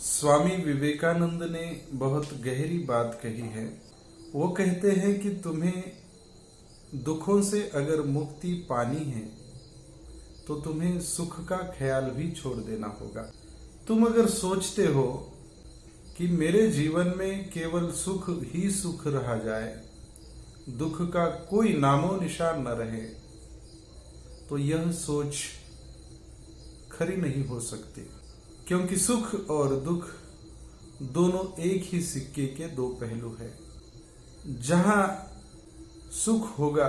स्वामी विवेकानंद ने बहुत गहरी बात कही है। वो कहते हैं कि तुम्हें दुखों से अगर मुक्ति पानी है तो तुम्हें सुख का ख्याल भी छोड़ देना होगा। तुम अगर सोचते हो कि मेरे जीवन में केवल सुख ही सुख रहा जाए, दुख का कोई नामो निशान न रहे, तो यह सोच खरी नहीं हो सकती, क्योंकि सुख और दुख दोनों एक ही सिक्के के दो पहलू है। जहां सुख होगा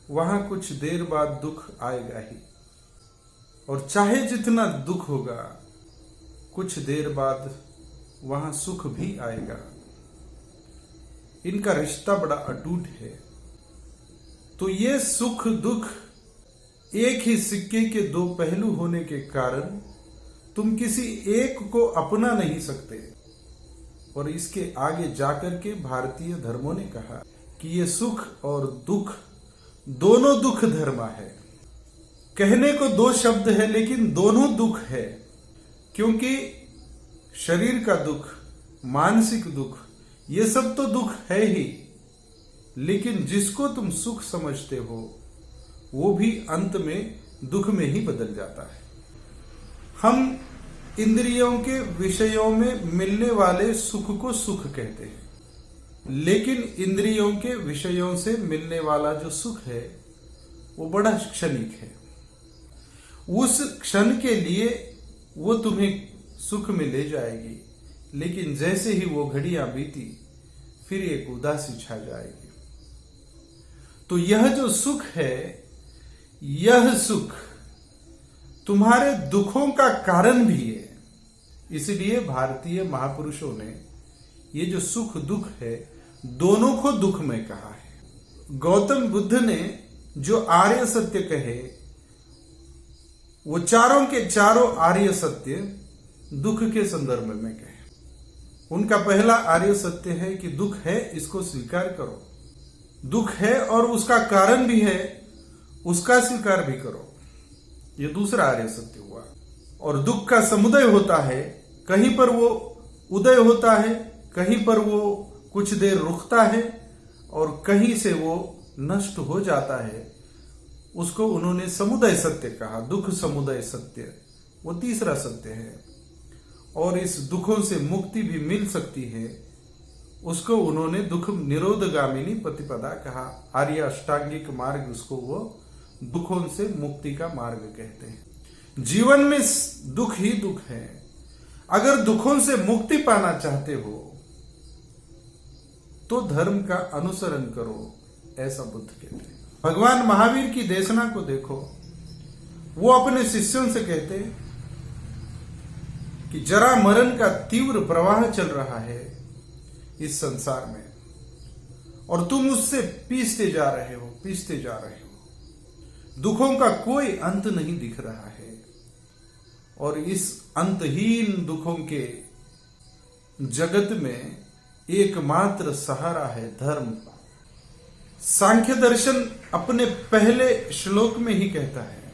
वहां कुछ देर बाद दुख आएगा ही, और चाहे जितना दुख होगा कुछ देर बाद वहां सुख भी आएगा। इनका रिश्ता बड़ा अटूट है। तो ये सुख दुख एक ही सिक्के के दो पहलू होने के कारण तुम किसी एक को अपना नहीं सकते। और इसके आगे जाकर के भारतीय धर्मों ने कहा कि ये सुख और दुख दोनों दुख धर्म है। कहने को दो शब्द है लेकिन दोनों दुख है, क्योंकि शरीर का दुख, मानसिक दुख, ये सब तो दुख है ही, लेकिन जिसको तुम सुख समझते हो वो भी अंत में दुख में ही बदल जाता है। हम इंद्रियों के विषयों में मिलने वाले सुख को सुख कहते हैं, लेकिन इंद्रियों के विषयों से मिलने वाला जो सुख है वो बड़ा क्षणिक है। उस क्षण के लिए वो तुम्हें सुख में ले जाएगी, लेकिन जैसे ही वो घड़ियां बीती फिर एक उदासी छा जाएगी। तो यह जो सुख है, यह सुख तुम्हारे दुखों का कारण भी है। इसलिए भारतीय महापुरुषों ने ये जो सुख दुख है दोनों को दुख में कहा है। गौतम बुद्ध ने जो आर्य सत्य कहे वो चारों के चारों आर्य सत्य दुख के संदर्भ में कहे। उनका पहला आर्य सत्य है कि दुख है, इसको स्वीकार करो। दुख है और उसका कारण भी है, उसका स्वीकार भी करो। ये दूसरा आर्य सत्य हुआ। और दुख का समुदय होता है, कहीं पर वो उदय होता है, कहीं पर वो कुछ देर रुकता है और कहीं से वो नष्ट हो जाता है। उसको उन्होंने समुदय सत्य कहा। दुख समुदय सत्य वो तीसरा सत्य है। और इस दुखों से मुक्ति भी मिल सकती है, उसको उन्होंने दुख निरोधगामिनी प्रतिपदा कहा। आर्य अष्टांगिक मार्ग, उसको वो दुखों से मुक्ति का मार्ग कहते हैं। जीवन में दुख ही दुख है। अगर दुखों से मुक्ति पाना चाहते हो तो धर्म का अनुसरण करो, ऐसा बुद्ध कहते हैं। भगवान महावीर की देशना को देखो। वो अपने शिष्यों से कहते कि जरा मरण का तीव्र प्रवाह चल रहा है इस संसार में, और तुम उससे पीसते जा रहे हो। दुखों का कोई अंत नहीं दिख रहा है, और इस अंतहीन दुखों के जगत में एकमात्र सहारा है धर्म। सांख्य दर्शन अपने पहले श्लोक में ही कहता है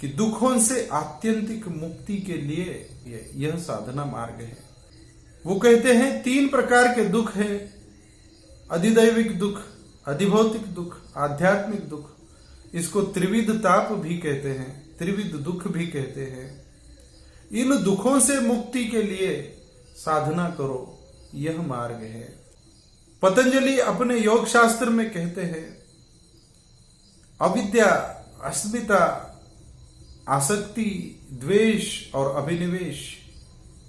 कि दुखों से आत्यंतिक मुक्ति के लिए यह साधना मार्ग है। वो कहते हैं 3 प्रकार के दुख है, अधिदैविक दुख, अधिभौतिक दुख, आध्यात्मिक दुख। इसको त्रिविध ताप भी कहते हैं, त्रिविध दुख भी कहते हैं। इन दुखों से मुक्ति के लिए साधना करो, यह मार्ग है। पतंजलि अपने योग शास्त्र में कहते हैं अविद्या, अस्मिता, आसक्ति, द्वेष और अभिनिवेश,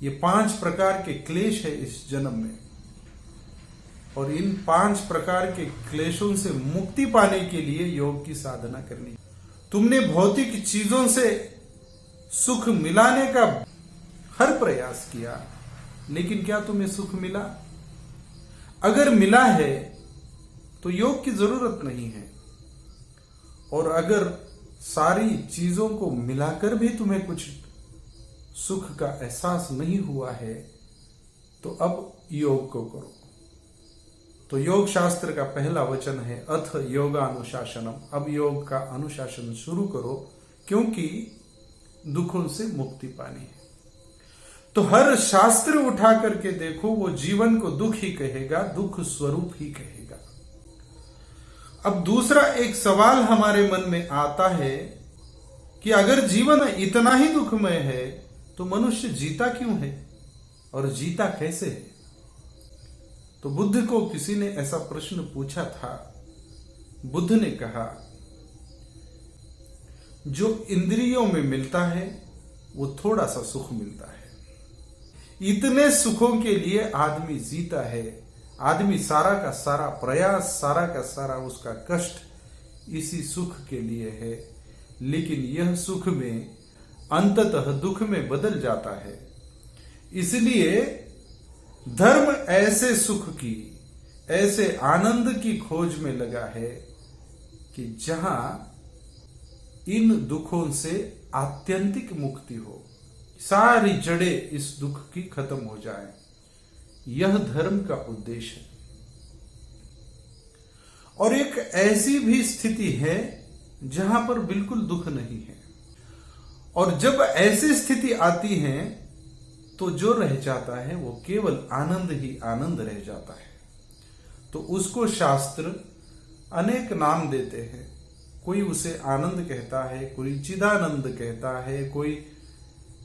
ये 5 प्रकार के क्लेश है इस जन्म में। और इन 5 प्रकार के क्लेशों से मुक्ति पाने के लिए योग की साधना करनी। तुमने भौतिक चीजों से सुख मिलाने का हर प्रयास किया, लेकिन क्या तुम्हें सुख मिला? अगर मिला है तो योग की जरूरत नहीं है। और अगर सारी चीजों को मिलाकर भी तुम्हें कुछ सुख का एहसास नहीं हुआ है तो अब योग को करो। तो योग शास्त्र का पहला वचन है अथ योगानुशासनम। अब योग का अनुशासन शुरू करो, क्योंकि दुखों से मुक्ति पानी है। तो हर शास्त्र उठा करके देखो, वो जीवन को दुख ही कहेगा, दुख स्वरूप ही कहेगा। अब दूसरा एक सवाल हमारे मन में आता है कि अगर जीवन इतना ही दुखमय है तो मनुष्य जीता क्यों है और जीता कैसे है? तो बुद्ध को किसी ने ऐसा प्रश्न पूछा था। बुद्ध ने कहा, जो इंद्रियों में मिलता है वो थोड़ा सा सुख मिलता है, इतने सुखों के लिए आदमी जीता है। आदमी सारा का सारा प्रयास, सारा का सारा उसका कष्ट इसी सुख के लिए है, लेकिन यह सुख में अंततः दुख में बदल जाता है। इसलिए धर्म ऐसे सुख की, ऐसे आनंद की खोज में लगा है कि जहां इन दुखों से आत्यंतिक मुक्ति हो, सारी जड़ें इस दुख की खत्म हो जाए। यह धर्म का उद्देश्य है। और एक ऐसी भी स्थिति है जहां पर बिल्कुल दुख नहीं है, और जब ऐसी स्थिति आती है तो जो रह जाता है वो केवल आनंद ही आनंद रह जाता है। तो उसको शास्त्र अनेक नाम देते हैं। कोई उसे आनंद कहता है, कोई चिदानंद कहता है, कोई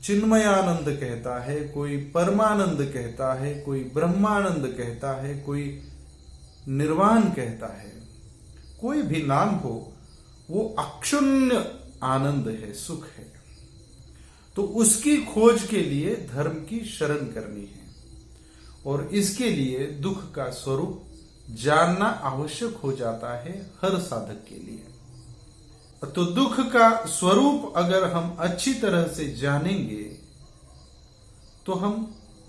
चिन्मयानंद कहता है, कोई परमानंद कहता है, कोई ब्रह्मानंद कहता है, कोई निर्वाण कहता है। कोई भी नाम हो, वो अक्षुण्ण आनंद है, सुख है। तो उसकी खोज के लिए धर्म की शरण करनी है, और इसके लिए दुख का स्वरूप जानना आवश्यक हो जाता है हर साधक के लिए। तो दुख का स्वरूप अगर हम अच्छी तरह से जानेंगे तो हम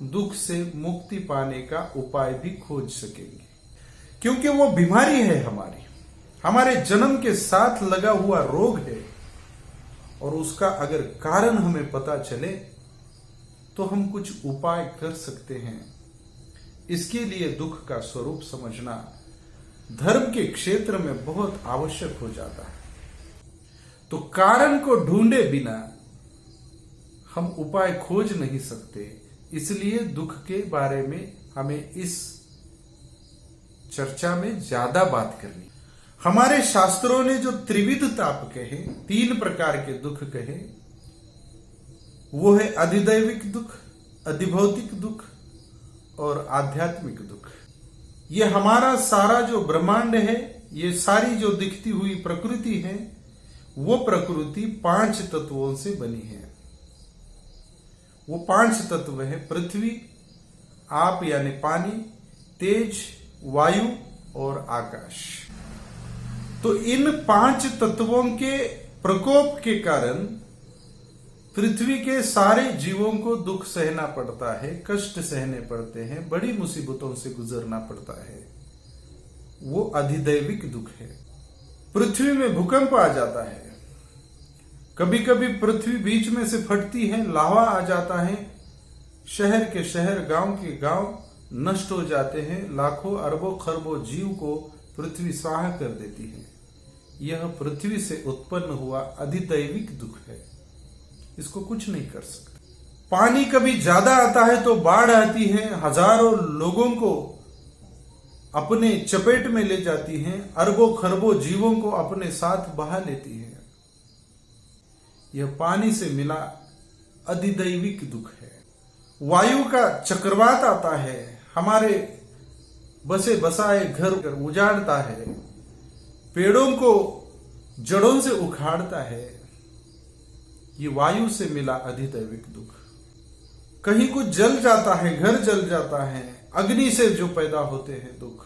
दुख से मुक्ति पाने का उपाय भी खोज सकेंगे, क्योंकि वो बीमारी है हमारे जन्म के साथ लगा हुआ रोग है, और उसका अगर कारण हमें पता चले तो हम कुछ उपाय कर सकते हैं। इसके लिए दुख का स्वरूप समझना धर्म के क्षेत्र में बहुत आवश्यक हो जाता है। तो कारण को ढूंढे बिना हम उपाय खोज नहीं सकते, इसलिए दुख के बारे में हमें इस चर्चा में ज्यादा बात करनी। हमारे शास्त्रों ने जो त्रिविध ताप कहे, 3 प्रकार के दुख कहे, वो है अधिदैविक दुख, अधिभौतिक दुख और आध्यात्मिक दुख। ये हमारा सारा जो ब्रह्मांड है, ये सारी जो दिखती हुई प्रकृति है, वो प्रकृति 5 तत्वों से बनी है। वो 5 तत्व है पृथ्वी, आप यानी पानी, तेज, वायु और आकाश। तो इन 5 तत्वों के प्रकोप के कारण पृथ्वी के सारे जीवों को दुख सहना पड़ता है, कष्ट सहने पड़ते हैं, बड़ी मुसीबतों से गुजरना पड़ता है। वो अधिदैविक दुख है। पृथ्वी में भूकंप आ जाता है, कभी कभी पृथ्वी बीच में से फटती है, लावा आ जाता है, शहर के शहर, गांव के गांव नष्ट हो जाते हैं, लाखों अरबों खरबों जीव को पृथ्वी स्वाहा कर देती है। यह पृथ्वी से उत्पन्न हुआ अधिदैविक दुख है, इसको कुछ नहीं कर सकते। पानी कभी ज्यादा आता है तो बाढ़ आती है, हजारों लोगों को अपने चपेट में ले जाती है, अरबों खरबों जीवों को अपने साथ बहा लेती है। यह पानी से मिला अधिदैविक दुख है। वायु का चक्रवात आता है, हमारे बसे बसाए घर उजाड़ता है, पेड़ों को जड़ों से उखाड़ता है। ये वायु से मिला अधिदैविक दुख। कहीं कुछ जल जाता है, घर जल जाता है, अग्नि से जो पैदा होते हैं दुख,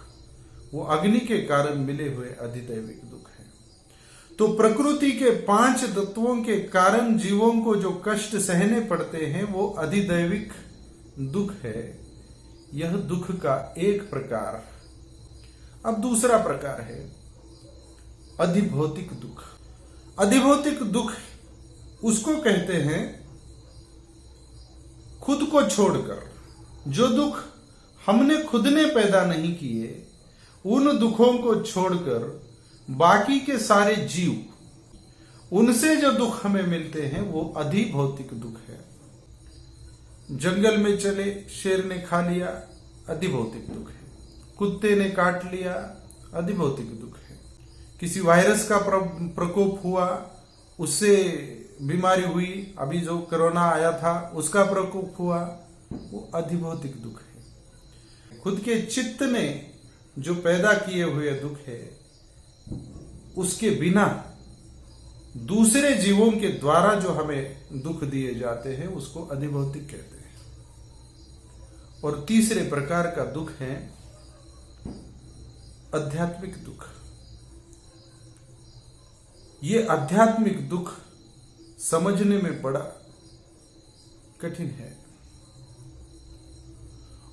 वो अग्नि के कारण मिले हुए अधिदैविक दुख है। तो प्रकृति के 5 तत्वों के कारण जीवों को जो कष्ट सहने पड़ते हैं वो अधिदैविक दुख है। यह दुख का एक प्रकार। अब दूसरा प्रकार है अधिभौतिक दुख। अधिभौतिक दुख उसको कहते हैं खुद को छोड़कर, जो दुख हमने खुद ने पैदा नहीं किए, उन दुखों को छोड़कर बाकी के सारे जीव, उनसे जो दुख हमें मिलते हैं वो अधिभौतिक दुख है। जंगल में चले, शेर ने खा लिया, अधिभौतिक दुख है। कुत्ते ने काट लिया, अधिभौतिक दुख है। किसी वायरस का प्रकोप हुआ, उससे बीमारी हुई, अभी जो कोरोना आया था उसका प्रकोप हुआ, वो अधिभौतिक दुख है। खुद के चित्त ने जो पैदा किए हुए दुख है, उसके बिना दूसरे जीवों के द्वारा जो हमें दुख दिए जाते हैं उसको अधिभौतिक कहते हैं। और तीसरे प्रकार का दुख है आध्यात्मिक दुख। ये आध्यात्मिक दुख समझने में बड़ा कठिन है,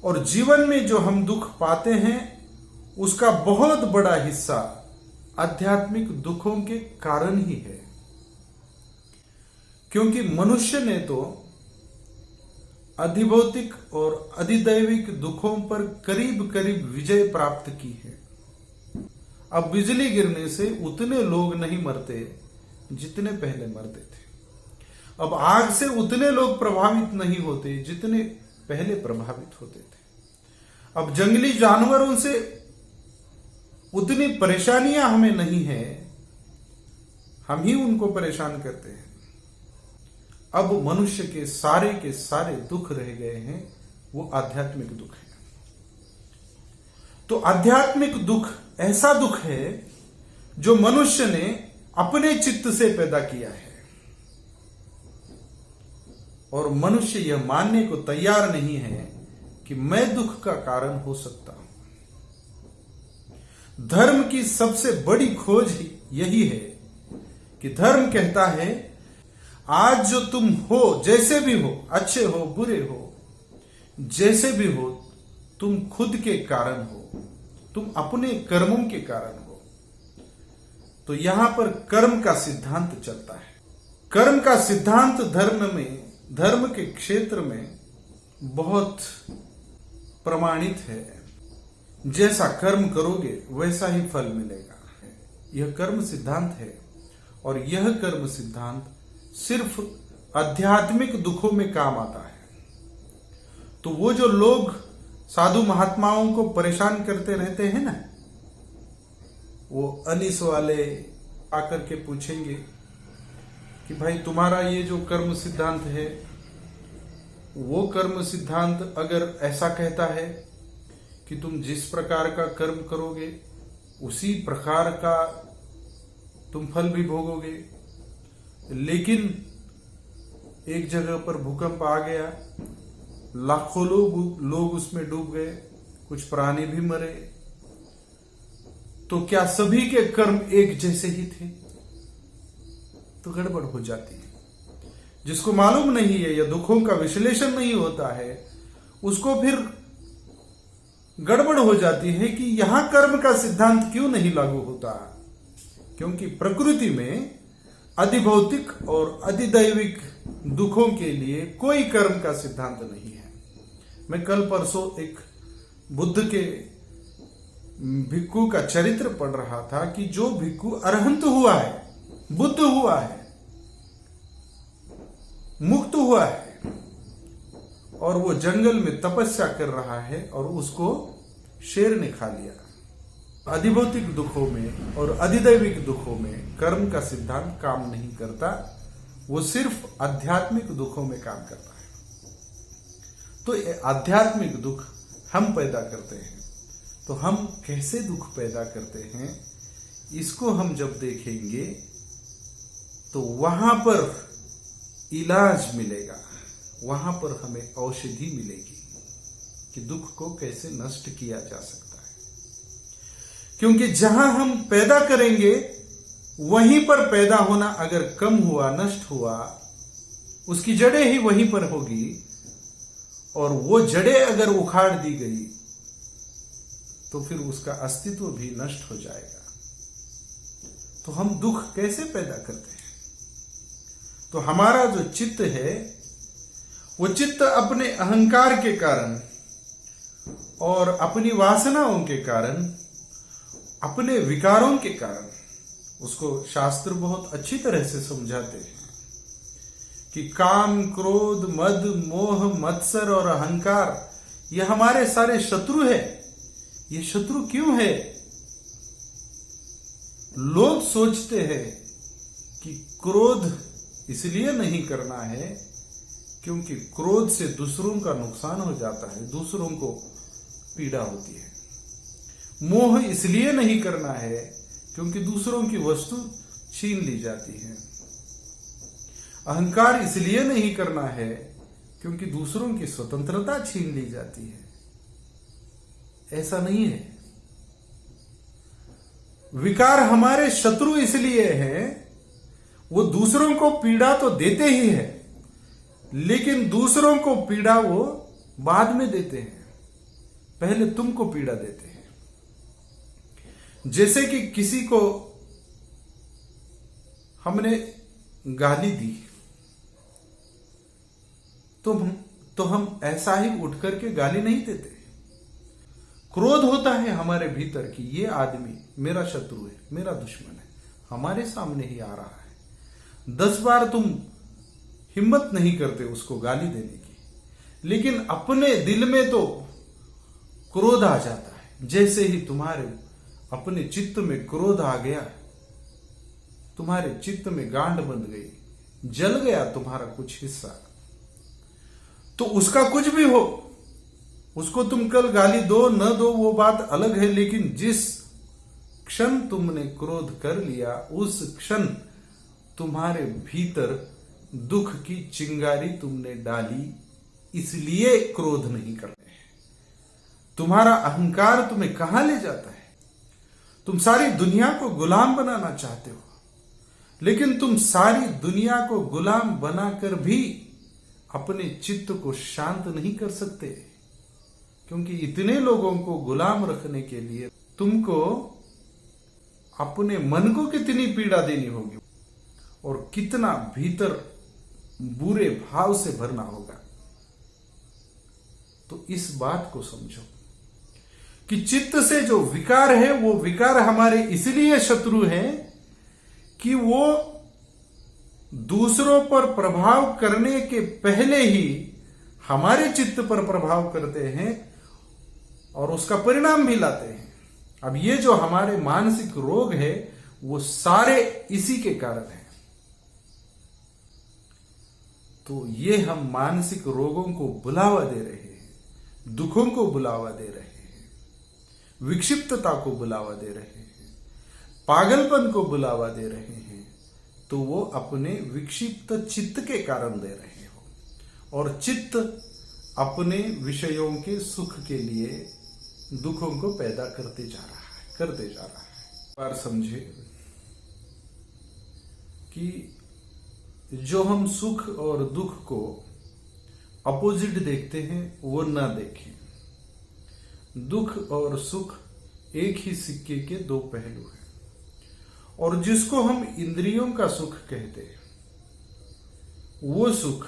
और जीवन में जो हम दुख पाते हैं उसका बहुत बड़ा हिस्सा आध्यात्मिक दुखों के कारण ही है। क्योंकि मनुष्य ने तो अधिभौतिक और अधिदैविक दुखों पर करीब करीब विजय प्राप्त की है। अब बिजली गिरने से उतने लोग नहीं मरते जितने पहले मरते थे। अब आग से उतने लोग प्रभावित नहीं होते जितने पहले प्रभावित होते थे। अब जंगली जानवरों से उतनी परेशानियां हमें नहीं है, हम ही उनको परेशान करते हैं। अब मनुष्य के सारे दुख रह गए हैं, वो आध्यात्मिक दुख है। तो आध्यात्मिक दुख ऐसा दुख है जो मनुष्य ने अपने चित्त से पैदा किया है, और मनुष्य यह मानने को तैयार नहीं है कि मैं दुख का कारण हो सकता हूं। धर्म की सबसे बड़ी खोज यही है कि धर्म कहता है आज जो तुम हो, जैसे भी हो, अच्छे हो बुरे हो, जैसे भी हो, तुम खुद के कारण हो, तुम अपने कर्मों के कारण हो। तो यहां पर कर्म का सिद्धांत चलता है। कर्म का सिद्धांत धर्म के क्षेत्र में बहुत प्रमाणित है। जैसा कर्म करोगे वैसा ही फल मिलेगा, यह कर्म सिद्धांत है। और यह कर्म सिद्धांत सिर्फ आध्यात्मिक दुखों में काम आता है। तो वो जो लोग साधु महात्माओं को परेशान करते रहते हैं ना, वो अनीस वाले आकर के पूछेंगे कि भाई तुम्हारा ये जो कर्म सिद्धांत है, वो कर्म सिद्धांत अगर ऐसा कहता है कि तुम जिस प्रकार का कर्म करोगे उसी प्रकार का तुम फल भी भोगोगे, लेकिन एक जगह पर भूकंप आ गया, लाखों लोग उसमें डूब गए, कुछ प्राणी भी मरे, तो क्या सभी के कर्म एक जैसे ही थे? तो गड़बड़ हो जाती है। जिसको मालूम नहीं है या दुखों का विश्लेषण नहीं होता है, उसको फिर गड़बड़ हो जाती है कि यहां कर्म का सिद्धांत क्यों नहीं लागू होता। क्योंकि प्रकृति में अधिभौतिक और अधिदैविक दुखों के लिए कोई कर्म का सिद्धांत नहीं है। मैं कल परसों एक बुद्ध के भिक्खु का चरित्र पढ़ रहा था कि जो भिक्खु अरहंत हुआ है, बुद्ध हुआ है, मुक्त हुआ है, और वो जंगल में तपस्या कर रहा है और उसको शेर ने खा लिया। अधिभौतिक दुखों में और अधिदैविक दुखों में कर्म का सिद्धांत काम नहीं करता, वो सिर्फ आध्यात्मिक दुखों में काम करता है। तो ये आध्यात्मिक दुख हम पैदा करते हैं। तो हम कैसे दुख पैदा करते हैं, इसको हम जब देखेंगे तो वहां पर इलाज मिलेगा, वहां पर हमें औषधि मिलेगी कि दुख को कैसे नष्ट किया जा सकता है। क्योंकि जहां हम पैदा करेंगे वहीं पर पैदा होना अगर कम हुआ, नष्ट हुआ, उसकी जड़ें ही वहीं पर होगी, और वो जड़ें अगर उखाड़ दी गई तो फिर उसका अस्तित्व भी नष्ट हो जाएगा। तो हम दुख कैसे पैदा करते हैं? तो हमारा जो चित्त है, वो चित्त अपने अहंकार के कारण और अपनी वासनाओं के कारण, अपने विकारों के कारण, उसको शास्त्र बहुत अच्छी तरह से समझाते हैं कि काम, क्रोध, मद, मोह, मत्सर और अहंकार ये हमारे सारे शत्रु है। ये शत्रु क्यों है? लोग सोचते हैं कि क्रोध इसलिए नहीं करना है क्योंकि क्रोध से दूसरों का नुकसान हो जाता है, दूसरों को पीड़ा होती है। मोह इसलिए नहीं करना है क्योंकि दूसरों की वस्तु छीन ली जाती है। अहंकार इसलिए नहीं करना है क्योंकि दूसरों की स्वतंत्रता छीन ली जाती है। ऐसा नहीं है। विकार हमारे शत्रु इसलिए हैं, वो दूसरों को पीड़ा तो देते ही है, लेकिन दूसरों को पीड़ा वो बाद में देते हैं, पहले तुमको पीड़ा देते हैं। जैसे कि किसी को हमने गाली दी तो हम ऐसा ही उठ करके गाली नहीं देते। क्रोध होता है हमारे भीतर कि ये आदमी मेरा शत्रु है, मेरा दुश्मन है, हमारे सामने ही आ रहा है। 10 बार तुम हिम्मत नहीं करते उसको गाली देने की, लेकिन अपने दिल में तो क्रोध आ जाता है। जैसे ही तुम्हारे अपने चित्त में क्रोध आ गया, तुम्हारे चित्त में गांठ बंध गई, जल गया तुम्हारा कुछ हिस्सा, तो उसका कुछ भी हो, उसको तुम कल गाली दो न दो वो बात अलग है, लेकिन जिस क्षण तुमने क्रोध कर लिया उस क्षण तुम्हारे भीतर दुख की चिंगारी तुमने डाली, इसलिए क्रोध नहीं करते हैं। तुम्हारा अहंकार तुम्हें कहां ले जाता है? तुम सारी दुनिया को गुलाम बनाना चाहते हो, लेकिन तुम सारी दुनिया को गुलाम बनाकर भी अपने चित्त को शांत नहीं कर सकते, क्योंकि इतने लोगों को गुलाम रखने के लिए तुमको अपने मन को कितनी पीड़ा देनी होगी और कितना भीतर बुरे भाव से भरना होगा। तो इस बात को समझो कि चित्त से जो विकार है वो विकार हमारे इसलिए शत्रु हैं कि वो दूसरों पर प्रभाव करने के पहले ही हमारे चित्त पर प्रभाव करते हैं और उसका परिणाम भी लाते हैं। अब ये जो हमारे मानसिक रोग है वो सारे इसी के कारण हैं। तो ये हम मानसिक रोगों को बुलावा दे रहे हैं, दुखों को बुलावा दे रहे हैं, विक्षिप्तता को बुलावा दे रहे हैं, पागलपन को बुलावा दे रहे हैं, तो वो अपने विक्षिप्त चित्त के कारण दे रहे हो। और चित्त अपने विषयों के सुख के लिए दुखों को पैदा करते जा रहा है। बार समझे कि जो हम सुख और दुख को अपोजिट देखते हैं वो ना देखें। दुख और सुख एक ही सिक्के के दो पहलू हैं, और जिसको हम इंद्रियों का सुख कहते हैं वो सुख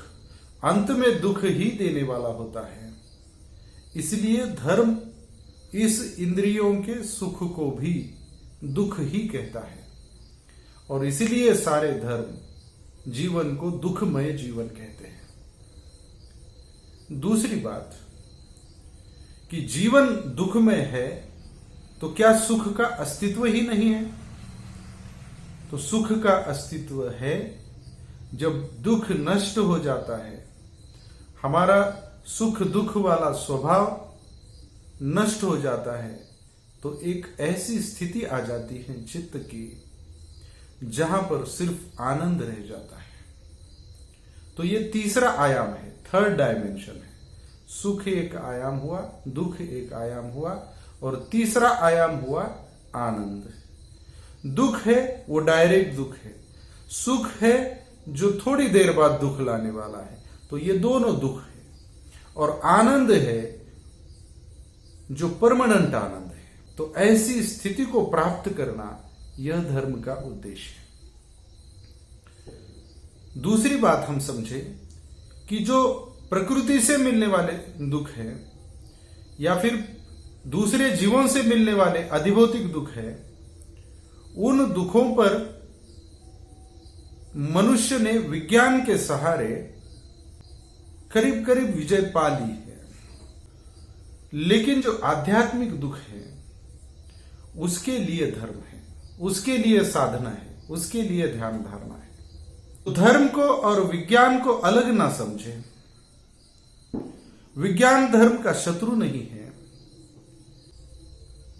अंत में दुख ही देने वाला होता है। इसलिए धर्म इस इंद्रियों के सुख को भी दुख ही कहता है, और इसलिए सारे धर्म जीवन को दुखमय जीवन कहते हैं। दूसरी बात कि जीवन दुखमय है तो क्या सुख का अस्तित्व ही नहीं है? तो सुख का अस्तित्व है। जब दुख नष्ट हो जाता है, हमारा सुख दुख वाला स्वभाव नष्ट हो जाता है, तो एक ऐसी स्थिति आ जाती है चित्त की जहां पर सिर्फ आनंद रह जाता है। तो ये तीसरा आयाम है, थर्ड डायमेंशन है। सुख एक आयाम हुआ, दुख एक आयाम हुआ, और तीसरा आयाम हुआ आनंद। दुख है वो डायरेक्ट दुख है, सुख है जो थोड़ी देर बाद दुख लाने वाला है। तो ये दोनों दुख है, और आनंद है जो परमानेंट आनंद है। तो ऐसी स्थिति को प्राप्त करना यह धर्म का उद्देश्य है। दूसरी बात हम समझे कि जो प्रकृति से मिलने वाले दुख है या फिर दूसरे जीवों से मिलने वाले अधिभौतिक दुख है, उन दुखों पर मनुष्य ने विज्ञान के सहारे करीब करीब विजय पा ली है, लेकिन जो आध्यात्मिक दुख है उसके लिए धर्म है, उसके लिए साधना है, उसके लिए ध्यान धारणा है। तो धर्म को और विज्ञान को अलग ना समझें। विज्ञान धर्म का शत्रु नहीं है।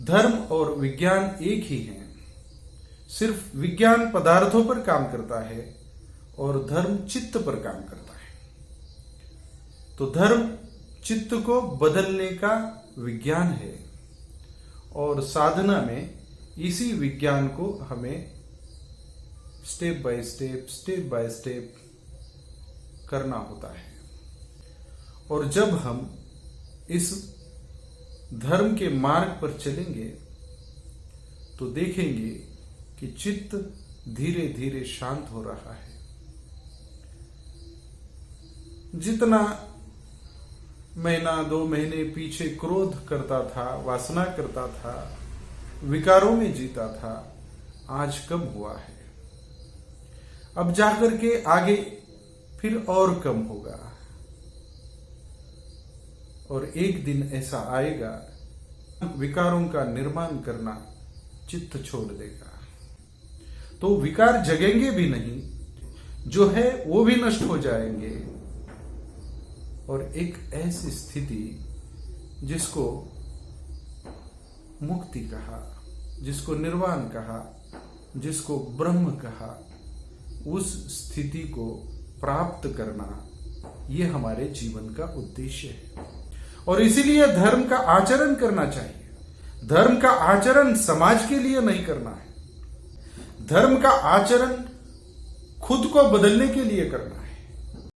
धर्म और विज्ञान एक ही है। सिर्फ विज्ञान पदार्थों पर काम करता है और धर्म चित्त पर काम करता है। तो धर्म चित्त को बदलने का विज्ञान है और साधना में इसी विज्ञान को हमें स्टेप बाय स्टेप करना होता है। और जब हम इस धर्म के मार्ग पर चलेंगे तो देखेंगे कि चित्त धीरे धीरे शांत हो रहा है। जितना महीना 2 महीने पीछे क्रोध करता था, वासना करता था, विकारों में जीता था, आज कम हुआ है। अब जाकर के आगे फिर और कम होगा और एक दिन ऐसा आएगा विकारों का निर्माण करना चित्त छोड़ देगा। तो विकार जगेंगे भी नहीं, जो है वो भी नष्ट हो जाएंगे और एक ऐसी स्थिति जिसको मुक्ति कहा, जिसको निर्वाण कहा, जिसको ब्रह्म कहा, उस स्थिति को प्राप्त करना ये हमारे जीवन का उद्देश्य है। और इसीलिए धर्म का आचरण करना चाहिए। धर्म का आचरण समाज के लिए नहीं करना है। धर्म का आचरण खुद को बदलने के लिए करना है।